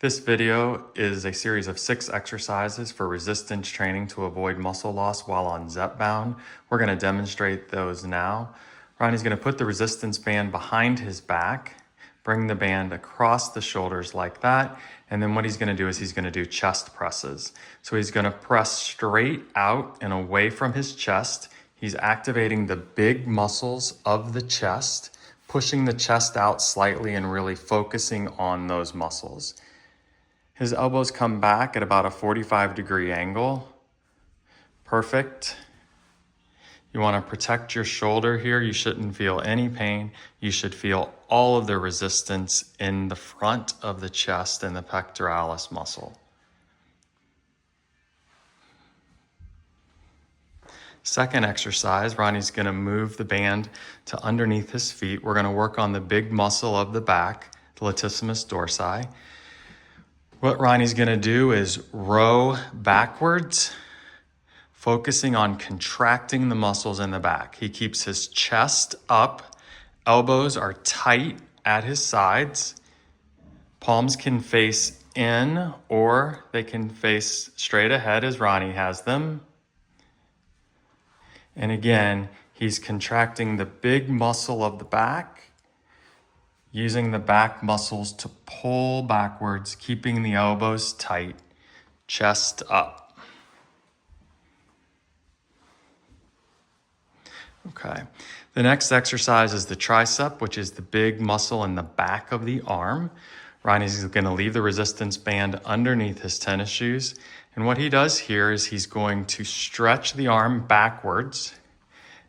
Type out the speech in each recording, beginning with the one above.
This video is a series of 6 exercises for resistance training to avoid muscle loss while on Zepbound. We're going to demonstrate those now. Ronnie's going to put the resistance band behind his back, bring the band across the shoulders like that, and then what he's going to do is he's going to do chest presses. So he's going to press straight out and away from his chest. He's activating the big muscles of the chest, pushing the chest out slightly and really focusing on those muscles. His elbows come back at about a 45-degree angle. Perfect. You want to protect your shoulder here. You shouldn't feel any pain. You should feel all of the resistance in the front of the chest and the pectoralis muscle. Second exercise, Ronnie's going to move the band to underneath his feet. We're going to work on the big muscle of the back, the latissimus dorsi. What Ronnie's going to do is row backwards, focusing on contracting the muscles in the back. He keeps his chest up, elbows are tight at his sides, palms can face in or they can face straight ahead as Ronnie has them. And again, he's contracting the big muscle of the back, using the back muscles to pull backwards, keeping the elbows tight, chest up. Okay, the next exercise is the tricep, which is the big muscle in the back of the arm. Ronnie's going to leave the resistance band underneath his tennis shoes. And what he does here is he's going to stretch the arm backwards.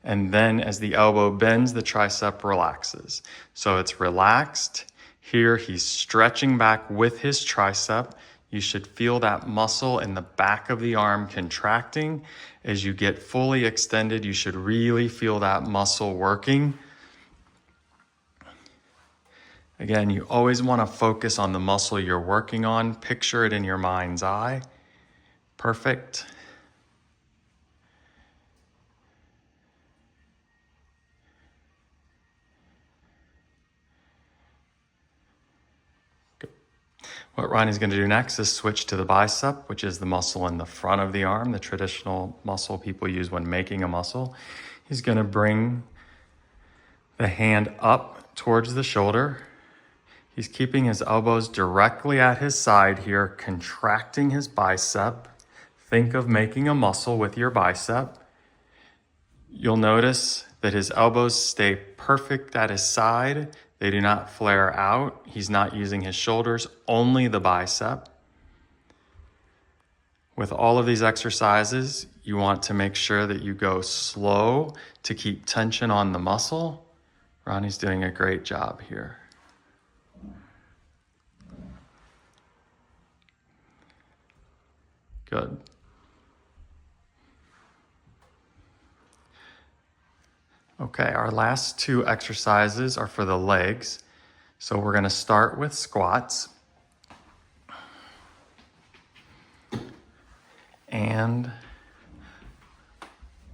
And then as the elbow bends, the tricep relaxes. So it's relaxed. Here he's stretching back with his tricep. You should feel that muscle in the back of the arm contracting. As you get fully extended, you should really feel that muscle working. Again, you always want to focus on the muscle you're working on. Picture it in your mind's eye. Perfect. What Ronnie's going to do next is switch to the bicep, which is the muscle in the front of the arm, the traditional muscle people use when making a muscle. He's going to bring the hand up towards the shoulder. He's keeping his elbows directly at his side here, contracting his bicep. Think of making a muscle with your bicep. You'll notice that his elbows stay perfect at his side. They do not flare out. He's not using his shoulders, only the bicep. With all of these exercises, you want to make sure that you go slow to keep tension on the muscle. Ronnie's doing a great job here. Good. Okay, our last 2 exercises are for the legs. So we're going to start with squats. And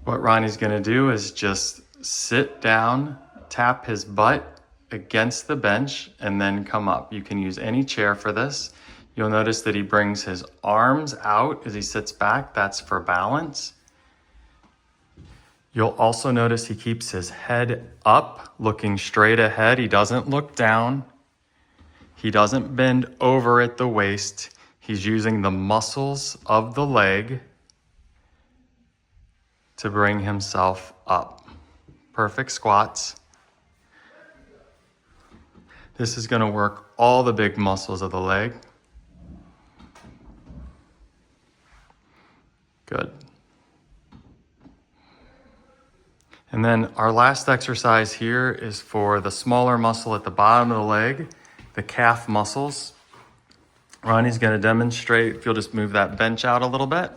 what Ronnie's going to do is just sit down, tap his butt against the bench, and then come up. You can use any chair for this. You'll notice that he brings his arms out as he sits back. That's for balance. You'll also notice he keeps his head up, looking straight ahead. He doesn't look down. He doesn't bend over at the waist. He's using the muscles of the leg to bring himself up. Perfect squats. This is going to work all the big muscles of the leg. Good. And then our last exercise here is for the smaller muscle at the bottom of the leg, the calf muscles. Ronnie's going to demonstrate. If you'll just move that bench out a little bit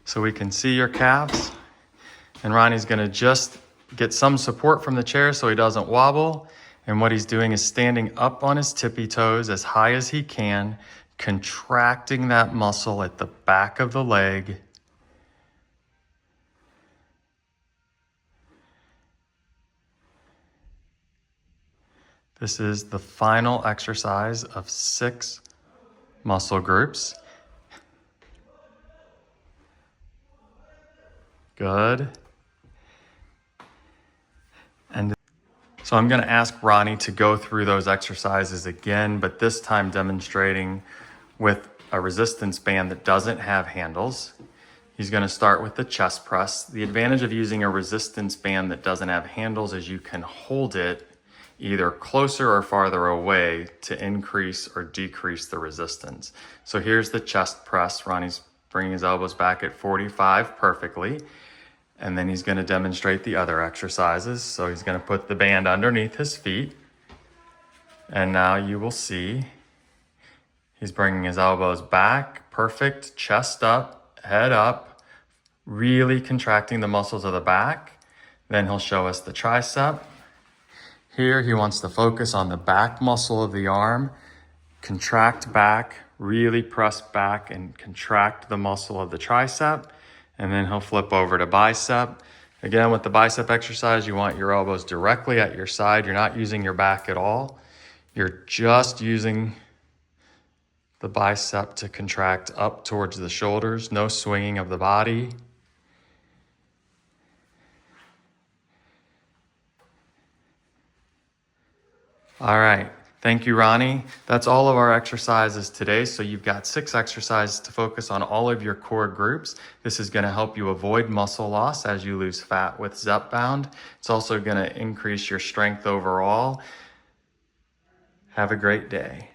so we can see your calves. And Ronnie's going to just get some support from the chair so he doesn't wobble. And what he's doing is standing up on his tippy toes as high as he can, contracting that muscle at the back of the leg. This is the final exercise of 6 muscle groups. Good. And so I'm going to ask Ronnie to go through those exercises again, but this time demonstrating with a resistance band that doesn't have handles. He's going to start with the chest press. The advantage of using a resistance band that doesn't have handles is you can hold it either closer or farther away to increase or decrease the resistance. So here's the chest press. Ronnie's bringing his elbows back at 45 perfectly. And then he's going to demonstrate the other exercises. So he's going to put the band underneath his feet. And now you will see he's bringing his elbows back, perfect, chest up, head up, really contracting the muscles of the back. Then he'll show us the tricep. Here he wants to focus on the back muscle of the arm, contract back, really press back and contract the muscle of the tricep. And then he'll flip over to bicep. Again, with the bicep exercise, you want your elbows directly at your side. You're not using your back at all. You're just using the bicep to contract up towards the shoulders, no swinging of the body. All right. Thank you, Ronnie. That's all of our exercises today. So you've got 6 exercises to focus on all of your core groups. This is going to help you avoid muscle loss as you lose fat with Zepbound. It's also going to increase your strength overall. Have a great day.